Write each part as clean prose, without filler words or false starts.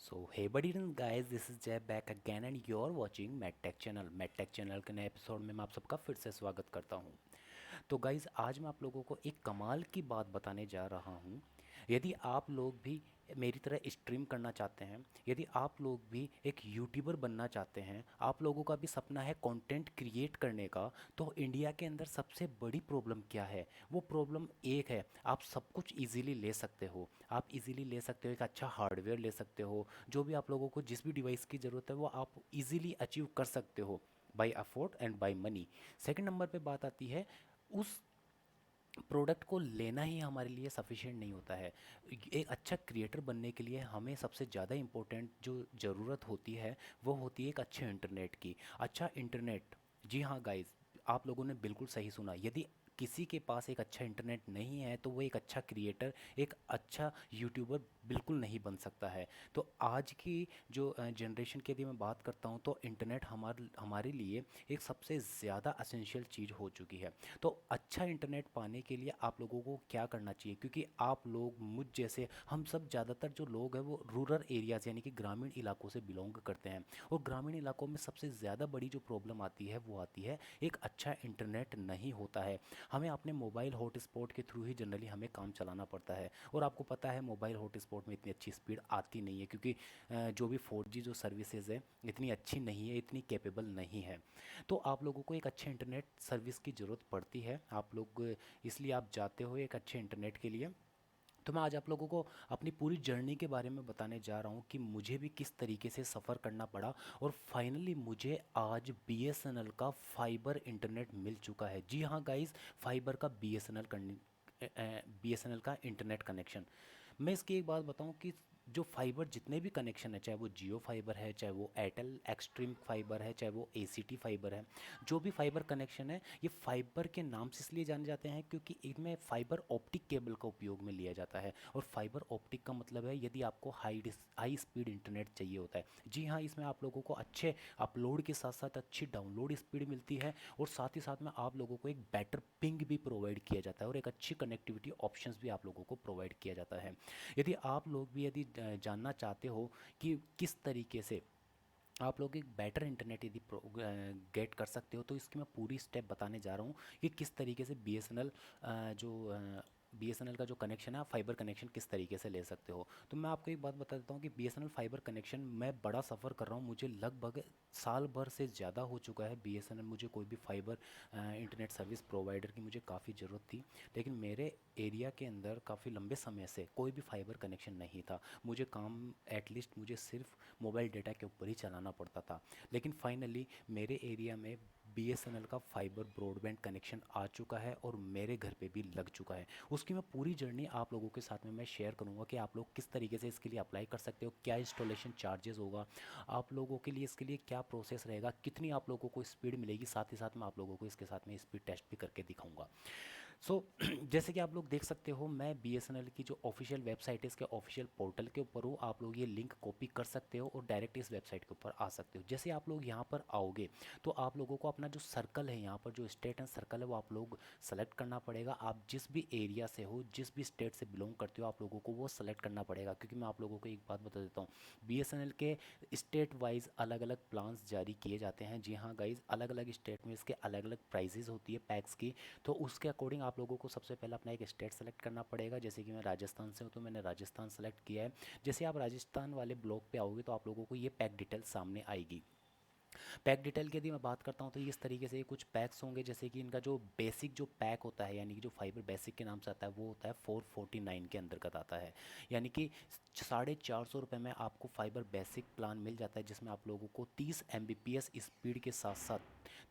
So hey buddy and guys, this is Jay back again and you're watching MedTech channel. MedTech channel के नए episode में मैं आप सबका फिर से स्वागत करता हूं। तो गाइज़ आज मैं आप लोगों को एक कमाल की बात बताने जा रहा हूँ। यदि आप लोग भी मेरी तरह स्ट्रीम करना चाहते हैं, यदि आप लोग भी एक यूट्यूबर बनना चाहते हैं, आप लोगों का भी सपना है कंटेंट क्रिएट करने का, तो इंडिया के अंदर सबसे बड़ी प्रॉब्लम क्या है? वो प्रॉब्लम एक है, आप सब कुछ इजीली ले सकते हो। आप इजीली ले सकते हो, एक अच्छा हार्डवेयर ले सकते हो, जो भी आप लोगों को जिस भी डिवाइस की ज़रूरत है वो आप इजीली अचीव कर सकते हो by effort and by money. Second number पे बात आती है, उस प्रोडक्ट को लेना ही हमारे लिए सफिशिएंट नहीं होता है। एक अच्छा क्रिएटर बनने के लिए हमें सबसे ज़्यादा इम्पोर्टेंट जो ज़रूरत होती है वो होती है एक अच्छे इंटरनेट की। अच्छा इंटरनेट, जी हाँ गाइस, आप लोगों ने बिल्कुल सही सुना। यदि किसी के पास एक अच्छा इंटरनेट नहीं है तो वो एक अच्छा क्रिएटर, एक अच्छा यूट्यूबर बिल्कुल नहीं बन सकता है। तो आज की जो जनरेशन की यदि मैं बात करता हूँ तो इंटरनेट हमारे लिए एक सबसे ज़्यादा असेंशियल चीज़ हो चुकी है। तो अच्छा इंटरनेट पाने के लिए आप लोगों को क्या करना चाहिए, क्योंकि आप लोग मुझ जैसे, हम सब ज़्यादातर जो लोग हैं वो रूरल एरियाज़ यानी कि ग्रामीण इलाकों से बिलोंग करते हैं। और ग्रामीण इलाकों में सबसे ज़्यादा बड़ी जो प्रॉब्लम आती है वो आती है एक अच्छा इंटरनेट नहीं होता है। हमें अपने मोबाइल हॉटस्पॉट के थ्रू ही जनरली हमें काम चलाना पड़ता है। और आपको पता है मोबाइल हॉटस्पॉट में इतनी अच्छी स्पीड आती नहीं है, क्योंकि जो भी 4G जो सर्विसेज है इतनी अच्छी नहीं है, इतनी कैपेबल नहीं है। तो आप लोगों को एक अच्छे इंटरनेट सर्विस की ज़रूरत पड़ती है। आप लोग इसलिए आप जाते हो एक अच्छे इंटरनेट के लिए। तो मैं आज आप लोगों को अपनी पूरी जर्नी के बारे में बताने जा रहा हूँ कि मुझे भी किस तरीके से सफ़र करना पड़ा और फाइनली मुझे आज BSNL का फाइबर इंटरनेट मिल चुका है। जी हाँ गाइस, फाइबर का BSNL का इंटरनेट कनेक्शन। मैं इसकी एक बात बताऊं कि जो फाइबर जितने भी कनेक्शन है, चाहे वो जियो फाइबर है, चाहे वो एयरटेल एक्सट्रीम फाइबर है, चाहे वो ACT फाइबर है, जो भी फाइबर कनेक्शन है ये फाइबर के नाम से इसलिए जाने जाते हैं क्योंकि इनमें फाइबर ऑप्टिक केबल का उपयोग में लिया जाता है। और फाइबर ऑप्टिक का मतलब है यदि आपको हाई स्पीड इंटरनेट चाहिए होता है। जी हाँ, इसमें आप लोगों को अच्छे अपलोड के साथ साथ अच्छी डाउनलोड स्पीड मिलती है और साथ ही साथ में आप लोगों को एक बेटर पिंग भी प्रोवाइड किया जाता है और एक अच्छी कनेक्टिविटी ऑप्शंस भी आप लोगों को प्रोवाइड किया जाता है। यदि आप लोग भी यदि जानना चाहते हो कि किस तरीके से आप लोग एक बेटर इंटरनेट यदि गेट कर सकते हो, तो इसकी मैं पूरी स्टेप बताने जा रहा हूँ कि किस तरीके से BSNL का जो कनेक्शन है, आप फाइबर कनेक्शन किस तरीके से ले सकते हो। तो मैं आपको एक बात बता देता हूँ कि BSNL फाइबर कनेक्शन मैं बड़ा सफ़र कर रहा हूँ, मुझे लगभग साल भर से ज़्यादा हो चुका है। BSNL मुझे कोई भी फाइबर इंटरनेट सर्विस प्रोवाइडर की मुझे काफ़ी ज़रूरत थी, लेकिन मेरे एरिया के अंदर काफ़ी लंबे समय से कोई भी फाइबर कनेक्शन नहीं था। मुझे काम एटलीस्ट मुझे सिर्फ मोबाइल डेटा के ऊपर ही चलाना पड़ता था। लेकिन फाइनली मेरे एरिया में BSNL का फाइबर ब्रॉडबैंड कनेक्शन आ चुका है और मेरे घर पे भी लग चुका है। उसकी मैं पूरी जर्नी आप लोगों के साथ में मैं शेयर करूंगा कि आप लोग किस तरीके से इसके लिए अप्लाई कर सकते हो, क्या इंस्टॉलेशन चार्जेस होगा आप लोगों के लिए, इसके लिए क्या प्रोसेस रहेगा, कितनी आप लोगों को स्पीड मिलेगी। साथ ही साथ मैं आप लोगों को इसके साथ में स्पीड टेस्ट भी करके दिखाऊंगा। सो जैसे कि आप लोग देख सकते हो, मैं BSNL की जो ऑफिशियल वेबसाइट है इसके ऑफिशियल पोर्टल के ऊपर हूँ। आप लोग ये लिंक कॉपी कर सकते हो और डायरेक्ट इस वेबसाइट के ऊपर आ सकते हो। जैसे आप लोग यहाँ पर आओगे तो आप लोगों को अपना जो सर्कल है, यहाँ पर जो स्टेट एंड सर्कल है वो आप लोग सेलेक्ट करना पड़ेगा। आप जिस भी एरिया से हो, जिस भी स्टेट से बिलोंग करते हो, आप लोगों को वो सेलेक्ट करना पड़ेगा। क्योंकि मैं आप लोगों को एक बात बता देता हूँ, BSNL के स्टेट वाइज अलग अलग प्लान्स जारी किए जाते हैं। जी हाँ गाइज, अलग अलग स्टेट में इसके अलग अलग प्राइजेज़ होती है पैक्स की। तो उसके अकॉर्डिंग आप लोगों को सबसे पहले अपना एक स्टेट सेलेक्ट करना पड़ेगा। जैसे कि मैं राजस्थान से हूँ तो मैंने राजस्थान सेलेक्ट किया है। जैसे आप राजस्थान वाले ब्लॉक पे आओगे तो आप लोगों को ये पैक डिटेल सामने आएगी। पैक डिटेल की यदि मैं बात करता हूँ तो इस तरीके से कुछ पैक्स होंगे। जैसे कि इनका जो बेसिक जो पैक होता है, यानी कि जो फाइबर बेसिक के नाम से आता है, वो होता है 449 के अंतर्गत आता है। यानी कि 450 रुपये में आपको फाइबर बेसिक प्लान मिल जाता है, जिसमें आप लोगों को 30 Mbps स्पीड के साथ साथ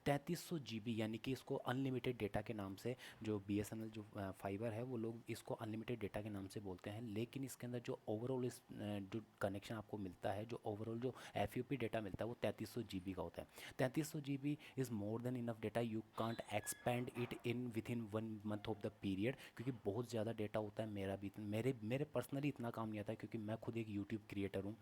3300 GB, यानी कि इसको अनलिमिटेड डेटा के नाम से, जो BSNL जो फाइबर है वो लोग इसको अनलिमिटेड डेटा के नाम से बोलते हैं। लेकिन इसके अंदर जो ओवरऑल जो कनेक्शन आपको मिलता है, जो ओवरऑल जो FUP डेटा मिलता है वो 3300 GB का होता है। 3300 GB is more than enough data, you can't expand it in with in 1 month of the period, क्योंकि बहुत ज़्यादा डेटा होता है। मेरा भी मेरे मेरे पर्सनली इतना काम नहीं आता है, क्योंकि मैं खुद एक यूट्यूब क्रिएटर हूँ।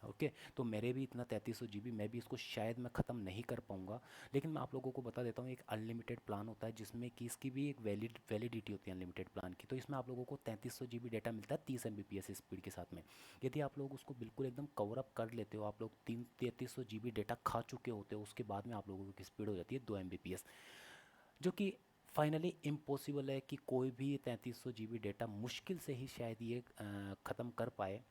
ओके, तो मेरे भी इतना 3300 GB, मैं भी इसको शायद मैं ख़त्म नहीं कर पाऊँगा। लेकिन मैं आप लोगों को बता देता हूँ, एक अनलिमिटेड प्लान होता है जिसमें कि इसकी भी एक वैलिडिटी होती है अनलिमिटेड प्लान की। तो इसमें आप लोगों को 3300 GB डेटा मिलता है 30 Mbps स्पीड के साथ में। यदि आप लोग उसको बिल्कुल एकदम कवर अप कर लेते हो, आप लोग 3300 GB डेटा खा चुके होते हो, उसके बाद में आप लोगों की स्पीड हो जाती है 2 Mbps, जो कि फाइनली इम्पॉसिबल है कि कोई भी 3300 GB डेटा मुश्किल से ही शायद ये ख़त्म कर पाए।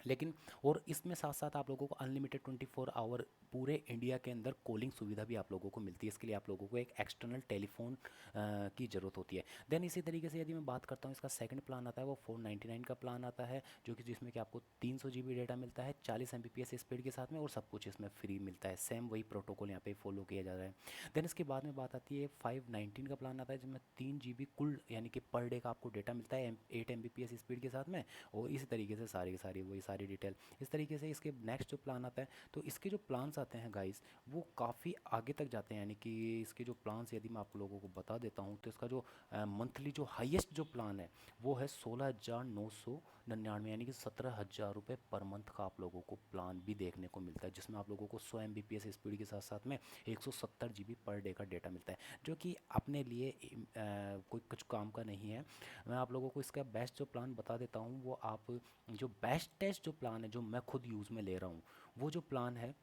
लेकिन और इसमें साथ साथ आप लोगों को अनलिमिटेड 24 आवर पूरे इंडिया के अंदर कॉलिंग सुविधा भी आप लोगों को मिलती है। इसके लिए आप लोगों को एक एक्सटर्नल टेलीफोन की ज़रूरत होती है। देन इसी तरीके से यदि मैं बात करता हूँ, इसका सेकंड प्लान आता है वो 499 का प्लान आता है, जो कि जिसमें कि आपको 300 GB डेटा मिलता है 40 Mbps स्पीड के साथ में, और सब कुछ इसमें फ्री मिलता है। सेम वही प्रोटोकॉल यहाँ पे फॉलो किया जा रहा है। देन इसके बाद में बात आती है 519 का प्लान आता है, जिसमें 3 GB कुल यानी कि पर डे का आपको डेटा मिलता है 8 Mbps स्पीड के साथ में। और इसी तरीके से सारी की सारी वही सारी डिटेल इस तरीके से। इसके नेक्स्ट जो प्लान आता है, तो इसके जो प्लान्स आते हैं गाइस, वो काफ़ी आगे तक जाते हैं। यानी कि इसके जो प्लान्स यदि मैं आप लोगों को बता देता हूँ, तो इसका जो मंथली जो हाईएस्ट जो प्लान है वो है 16,999, यानी कि 17,000 रुपये पर मंथ का आप लोगों को प्लान भी देखने को मिलता है, जिसमें आप लोगों को 100 Mbps स्पीड के साथ साथ में 170 GB पर डे का डेटा मिलता है, जो कि अपने लिए कोई कुछ काम का नहीं है। मैं आप लोगों को इसका बेस्ट जो प्लान बता देता हूँ, वो आप जो बेस्टेस्ट जो प्लान है जो मैं खुद यूज़ में ले रहा हूँ, वो जो प्लान है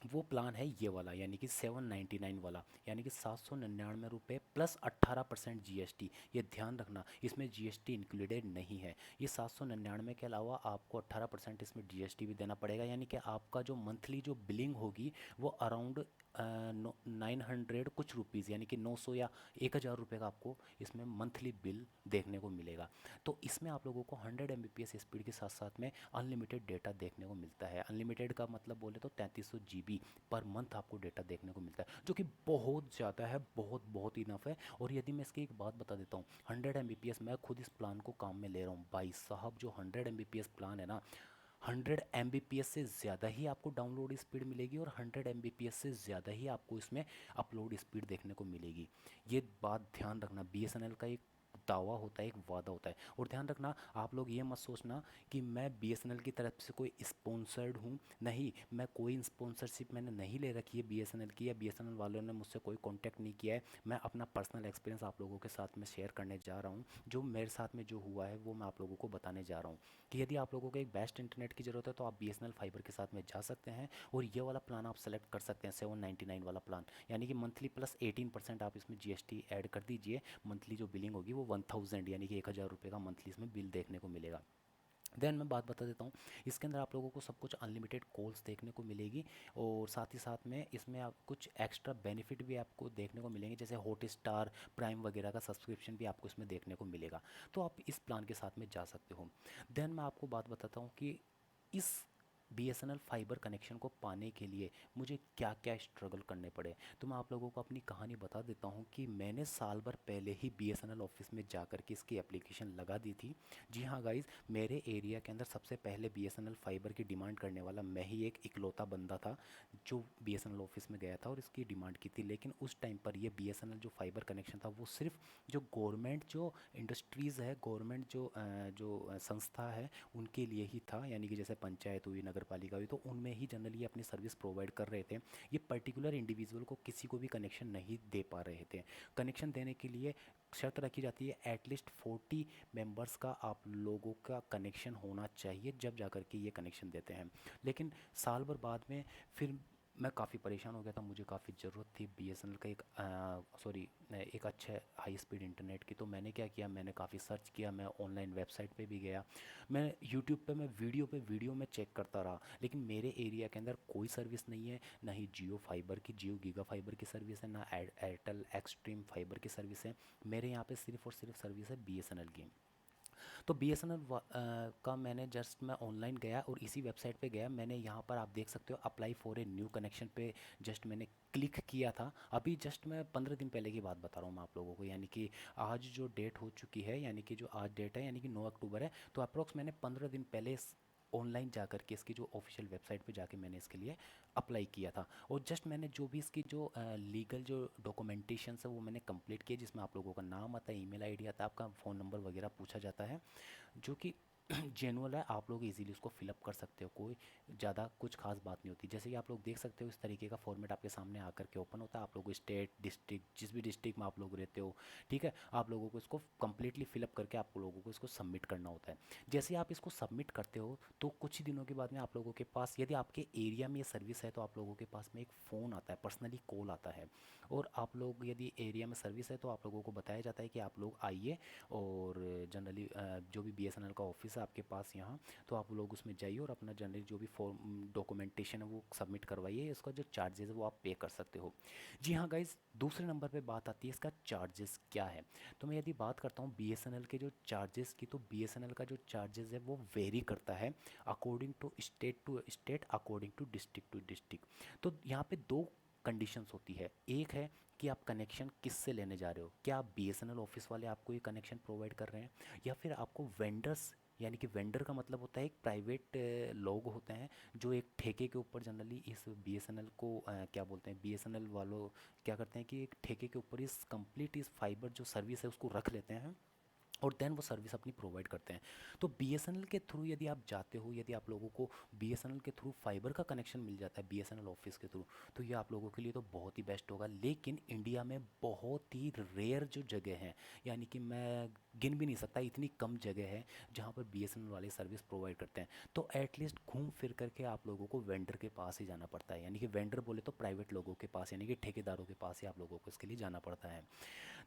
वो प्लान है ये वाला, यानी कि 799 वाला, यानी कि 799 रुपये प्लस 18% GST। ये ध्यान रखना, इसमें GST इंक्लूडेड नहीं है। ये 799 के अलावा आपको 18% इसमें GST भी देना पड़ेगा, यानी कि आपका जो मंथली जो बिलिंग होगी वो अराउंड 900 कुछ रुपीज़, यानी कि 900 या 1,000 रुपये का आपको इसमें मंथली बिल देखने को मिलेगा। तो इसमें आप लोगों को 100 Mbps स्पीड के साथ साथ में अनलिमिटेड डेटा देखने को मिलता है। अनलिमिटेड का मतलब बोले तो 3300 GB पर मंथ आपको डेटा देखने को मिलता है, जो कि बहुत ज़्यादा है, बहुत बहुत इनफ है। और यदि मैं इसकी एक बात बता देता हूँ, 100 Mbps मैं खुद इस प्लान को काम में ले रहा हूँ भाई साहब। जो 100 Mbps प्लान है ना, 100 Mbps से ज़्यादा ही आपको डाउनलोड स्पीड मिलेगी, और 100 Mbps से ज़्यादा ही आपको इसमें अपलोड स्पीड देखने को मिलेगी। ये बात ध्यान रखना, BSNL का एक दावा होता है, एक वादा होता है। और ध्यान रखना, आप लोग ये मत सोचना कि मैं BSNL की तरफ से कोई स्पॉन्सर्ड हूँ। नहीं, मैं कोई स्पॉन्सरशिप मैंने नहीं ले रखी है BSNL की, या BSNL वालों ने मुझसे कोई कांटेक्ट नहीं किया है। मैं अपना पर्सनल एक्सपीरियंस आप लोगों के साथ में शेयर करने जा रहा हूँ। जो मेरे साथ में जो हुआ है वो मैं आप लोगों को बताने जा रहा हूँ, कि यदि आप लोगों को एक बेस्ट इंटरनेट की ज़रूरत है तो आप BSNL फाइबर के साथ में जा सकते हैं, और ये वाला प्लान आप सेलेक्ट कर सकते हैं, 799 वाला प्लान, यानी कि मंथली प्लस 18% आप इसमें GST ऐड कर दीजिए। मंथली जो बिलिंग होगी वो 1000, यानी कि 1,000 रुपये का मंथली इसमें बिल देखने को मिलेगा। देन मैं बात बता देता हूँ, इसके अंदर आप लोगों को सब कुछ अनलिमिटेड कॉल्स देखने को मिलेगी, और साथ ही साथ में इसमें आप कुछ एक्स्ट्रा बेनिफिट भी आपको देखने को मिलेंगे, जैसे हॉट स्टार, प्राइम वगैरह का सब्सक्रिप्शन भी आपको इसमें देखने को मिलेगा। तो आप इस प्लान के साथ में जा सकते हो। देन मैं आपको बात बताता हूँ कि इस BSNL फाइबर कनेक्शन को पाने के लिए मुझे क्या क्या स्ट्रगल करने पड़े। तो मैं आप लोगों को अपनी कहानी बता देता हूँ कि मैंने साल भर पहले ही BSNL ऑफिस में जा कर के इसकी एप्लीकेशन लगा दी थी। जी हाँ गाइज़, मेरे एरिया के अंदर सबसे पहले BSNL फाइबर की डिमांड करने वाला मैं ही एक इकलौता बंदा था, जो BSNL ऑफिस में गया था और इसकी डिमांड की थी। लेकिन उस टाइम पर ये BSNL जो फाइबर कनेक्शन था वो सिर्फ जो गवर्नमेंट जो इंडस्ट्रीज़ है, गवर्नमेंट जो संस्था है उनके लिए ही था, यानी कि जैसे पंचायत हुई, नगर पालिका हुई, तो उनमें ही जनरली अपनी सर्विस प्रोवाइड कर रहे थे। ये पर्टिकुलर इंडिविजुअल को किसी को भी कनेक्शन नहीं दे पा रहे थे। कनेक्शन देने के लिए शर्त रखी जाती है एटलीस्ट 40 मेंबर्स का आप लोगों का कनेक्शन होना चाहिए, जब जा कर के ये कनेक्शन देते हैं। लेकिन साल भर बाद में फिर मैं काफ़ी परेशान हो गया था, मुझे काफ़ी ज़रूरत थी BSNL का एक अच्छा हाई स्पीड इंटरनेट की। तो मैंने क्या किया, मैंने काफ़ी सर्च किया, मैं ऑनलाइन वेबसाइट पे भी गया, मैं यूट्यूब पे वीडियो में चेक करता रहा, लेकिन मेरे एरिया के अंदर कोई सर्विस नहीं है, ना ही जियो फाइबर की, जियो गीगा फाइबर की सर्विस है, ना एयरटेल एक्सट्रीम फाइबर की सर्विस है। मेरे यहाँ पे सिर्फ और सिर्फ सर्विस है BSNL की। तो BSNL का मैंने जस्ट मैं ऑनलाइन गया और इसी वेबसाइट पे गया, मैंने यहाँ पर आप देख सकते हो apply for a new connection पे जस्ट मैंने क्लिक किया था। अभी जस्ट मैं 15 दिन पहले की बात बता रहा हूँ मैं आप लोगों को, यानी कि आज जो डेट हो चुकी है, यानी कि जो आज डेट है यानी कि 9 अक्टूबर है, तो अप्रोक्स मैंने 15 दिन पहले ऑनलाइन जा कर के इसकी जो ऑफिशियल वेबसाइट पे जाके मैंने इसके लिए अप्लाई किया था। और जस्ट मैंने जो भी इसकी जो लीगल जो डॉक्यूमेंटेशन है वो मैंने कंप्लीट किया, जिसमें आप लोगों का नाम आता है, ईमेल आईडी आता है, आपका फ़ोन नंबर वगैरह पूछा जाता है, जो कि जेनुअल है। आप लोग इजीली उसको फिलअप कर सकते हो, कोई ज़्यादा कुछ खास बात नहीं होती। जैसे कि आप लोग देख सकते हो इस तरीके का फॉर्मेट आपके सामने आकर के ओपन होता है। आप लोग स्टेट, डिस्ट्रिक्ट, जिस भी डिस्ट्रिक्ट में आप लोग रहते हो, ठीक है, आप लोगों को इसको कंप्लीटली फिलअप करके आप लोगों को इसको सबमिट करना होता है। जैसे आप इसको सबमिट करते हो तो कुछ ही दिनों के बाद में आप लोगों के पास, यदि आपके एरिया में ये सर्विस है, तो आप लोगों के पास में एक फ़ोन आता है, पर्सनली कॉल आता है। और आप लोग यदि एरिया में सर्विस है तो आप लोगों को बताया जाता है कि आप लोग आइए, और जनरली जो भी बीएसएनएल का ऑफिस है आपके पास यहाँ, तो आप लोग उसमें जाइए और अपना जनरली जो भी फॉर्म डॉक्यूमेंटेशन है वो सबमिट करवाइए। इसका जो चार्जेस है वो आप पे कर सकते हो। जी हाँ गाइज, दूसरे नंबर पे बात आती है इसका चार्जेस क्या है। तो मैं यदि बात करता हूँ बीएसएनएल के जो चार्जेस की, तो बीएसएनएल का जो चार्जेस है वो वेरी करता है according to state, according to district. तो यहाँ पे दो कंडीशंस होती है। एक है कि आप कनेक्शन किससे लेने जा रहे हो, क्या आप बीएसएनएल ऑफिस वाले आपको ये कनेक्शन प्रोवाइड कर रहे हैं, या फिर आपको वेंडर्स, यानी कि वेंडर का मतलब होता है एक प्राइवेट लोग होते हैं जो एक ठेके के ऊपर जनरली इस बीएसएनएल को क्या बोलते हैं, बीएसएनएल वालों क्या करते हैं कि एक ठेके के ऊपर इस कंप्लीट इस फाइबर जो सर्विस है उसको रख लेते हैं, और देन वो सर्विस अपनी प्रोवाइड करते हैं। तो बीएसएनएल के थ्रू यदि आप जाते हो, यदि आप लोगों को बीएसएनएल के थ्रू फाइबर का कनेक्शन मिल जाता है बीएसएनएल ऑफिस के थ्रू, तो ये आप लोगों के लिए तो बहुत ही बेस्ट होगा। लेकिन इंडिया में बहुत ही रेयर जो जगह है, यानी कि मैं गिन भी नहीं सकता, इतनी कम जगह है जहाँ पर बीएसएनएल वाले सर्विस प्रोवाइड करते हैं। तो एटलीस्ट घूम फिर करके आप लोगों को वेंडर के पास ही जाना पड़ता है, यानी कि वेंडर बोले तो प्राइवेट लोगों के पास, यानी कि ठेकेदारों के पास ही आप लोगों को इसके लिए जाना पड़ता है।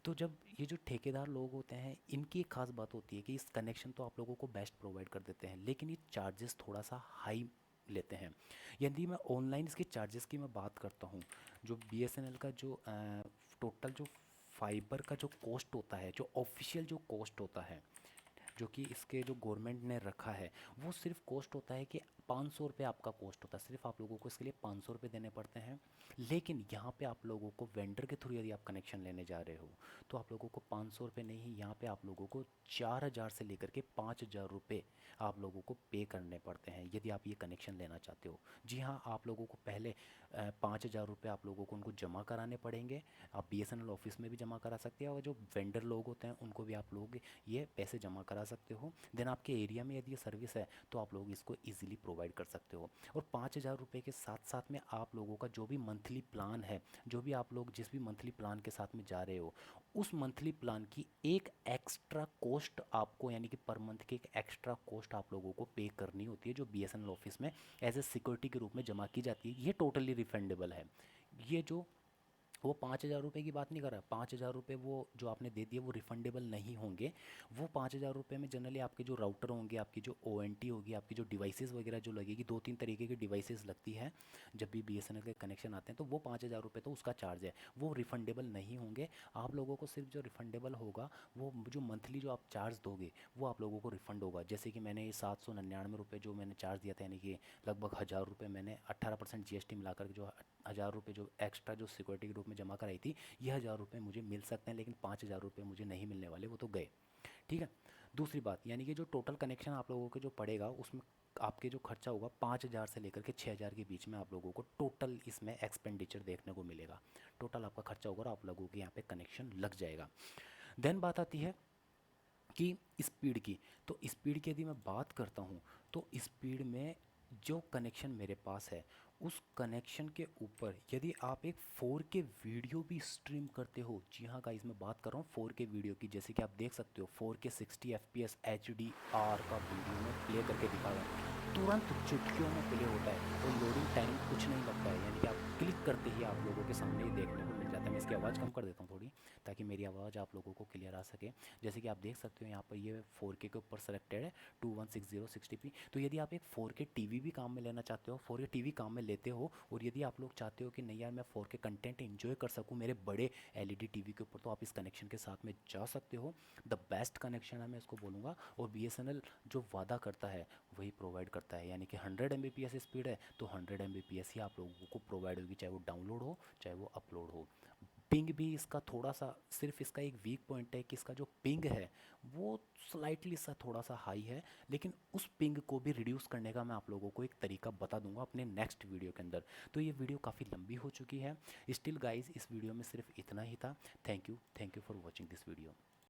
तो जब ये जो ठेकेदार लोग होते हैं, इनकी एक खास बात होती है कि इस कनेक्शन तो आप लोगों को बेस्ट प्रोवाइड कर देते हैं, लेकिन ये चार्जेस थोड़ा सा हाई लेते हैं। यदि मैं ऑनलाइन इसके चार्जेस की मैं बात करता हूँ, जो बीएसएनएल का जो टोटल जो फाइबर का जो कॉस्ट होता है, जो ऑफिशियल जो कॉस्ट होता है, जो कि इसके जो गवर्नमेंट ने रखा है, वो सिर्फ कॉस्ट होता है कि 500 रुपये आपका कॉस्ट होता है, सिर्फ आप लोगों को इसके लिए 500 रुपये देने पड़ते हैं। लेकिन यहाँ पे आप लोगों को वेंडर के थ्रू यदि आप कनेक्शन लेने जा रहे हो, तो आप लोगों को 500 रुपये नहीं, यहाँ पे आप लोगों को 4,000 से लेकर के 5,000 रुपये आप लोगों को पे करने पड़ते हैं यदि आप ये कनेक्शन लेना चाहते हो। जी हाँ, आप लोगों को पहले 5,000 रुपये आप लोगों को उनको जमा कराने पड़ेंगे। आप बीएसएनएल ऑफिस में भी जमा करा सकते हैं, और जो वेंडर लोग होते हैं उनको भी आप लोग ये पैसे जमा करा सकते हो। देन आपके एरिया में यदि ये सर्विस है तो आप लोग इसको इजीली प्रोवाइड कर सकते हो। और 5,000 रुपये के साथ साथ में आप लोगों का जो भी मंथली प्लान है, जो भी आप लोग जिस भी मंथली प्लान के साथ में जा रहे हो, उस मंथली प्लान की एक एक्स्ट्रा कॉस्ट आपको, यानी कि पर मंथ की एक एक्स्ट्रा कॉस्ट आप लोगों को पे करनी होती है, जो बीएसएनएल ऑफिस में एज ए सिक्योरिटी के रूप में जमा की जाती है। ये टोटली रिफंडेबल है। ये जो वो 5,000 रुपये की बात नहीं कर रहा, 5,000 रुपये वो जो आपने दे दिए वो रिफंडेबल नहीं होंगे। वो 5,000 रुपये में जनरली आपके जो राउटर होंगे, आपकी जो ओएनटी होगी, आपकी जो डिवाइसेस वगैरह जो लगेगी, 2-3 तरीके की डिवाइसेस लगती हैं जब भी बीएसएनएल के कनेक्शन आते हैं, तो वो 5,000 रुपये तो उसका चार्ज है, वो रिफंडेबल नहीं होंगे। आप लोगों को सिर्फ जो रिफंडेबल होगा वो जो मंथली जो आप चार्ज दोगे वो आप लोगों को रिफंड होगा। जैसे कि मैंने ये 799 रुपये जो मैंने चार्ज दिया था, यानी कि लगभग 1,000 रुपये मैंने 18% जीएसटी मिलाकर जो 1,000 रुपये जो एक्स्ट्रा जो सिक्योरिटी के रूप में जमा कराई थी, ये 1,000 रुपये मुझे मिल सकते हैं, लेकिन 5,000 रुपये मुझे नहीं मिलने वाले, वो तो गए। ठीक है। दूसरी बात, यानी कि जो टोटल कनेक्शन आप लोगों के जो पड़ेगा उसमें आपके जो खर्चा होगा 5,000 से लेकर के 6,000 के बीच में आप लोगों को टोटल इसमें एक्सपेंडिचर देखने को मिलेगा। टोटल आपका खर्चा होगा और आप लोगों के यहाँ पे कनेक्शन लग जाएगा। देन बात आती है कि स्पीड की। तो स्पीड की यदि मैं बात करता हूँ, तो स्पीड में जो कनेक्शन मेरे पास है, उस कनेक्शन के ऊपर यदि आप एक 4K वीडियो भी स्ट्रीम करते हो, जी हाँ गाइस मैं बात कर रहा हूँ 4K वीडियो की, जैसे कि आप देख सकते हो 4K 60 FPS HDR का वीडियो में प्ले करके दिखा रहा हूँ, तुरंत चुटकियों में प्ले होता है और लोडिंग टाइम कुछ नहीं लगता है, यानी कि आप क्लिक करते ही आप लोगों के सामने ही देखने को मिल जाता है। मैं इसकी आवाज़ कम कर देता हूँ थोड़ी, ताकि मेरी आवाज़ आप लोगों को क्लियर आ सके। जैसे कि आप देख सकते हो यहाँ पर ये 4K के ऊपर सेलेक्टेड है 2160 तो यदि आप एक 4K टीवी भी काम में लेना चाहते हो, 4K टीवी काम में लेते हो, और यदि आप लोग चाहते हो कि नहीं यार मैं 4K कंटेंट एंजॉय कर सकूँ मेरे बड़े एलईडी टीवी के ऊपर, तो आप इस कनेक्शन के साथ में जा सकते हो। द बेस्ट कनेक्शन है मैं इसको बोलूँगा, और बीएसएनएल जो वादा करता है वही प्रोवाइड करता है, यानी कि 100 Mbps स्पीड है तो 100 Mbps ही आप लोगों को प्रोवाइड होगी, चाहे वो डाउनलोड हो चाहे वो अपलोड हो। पिंग भी इसका थोड़ा सा, सिर्फ इसका एक वीक पॉइंट है कि इसका जो पिंग है वो स्लाइटली सा थोड़ा सा हाई है, लेकिन उस पिंग को भी रिड्यूस करने का मैं आप लोगों को एक तरीका बता दूंगा अपने नेक्स्ट वीडियो के अंदर। तो ये वीडियो काफ़ी लंबी हो चुकी है। स्टिल गाइज इस वीडियो में सिर्फ इतना ही था। Thank you for watching this video.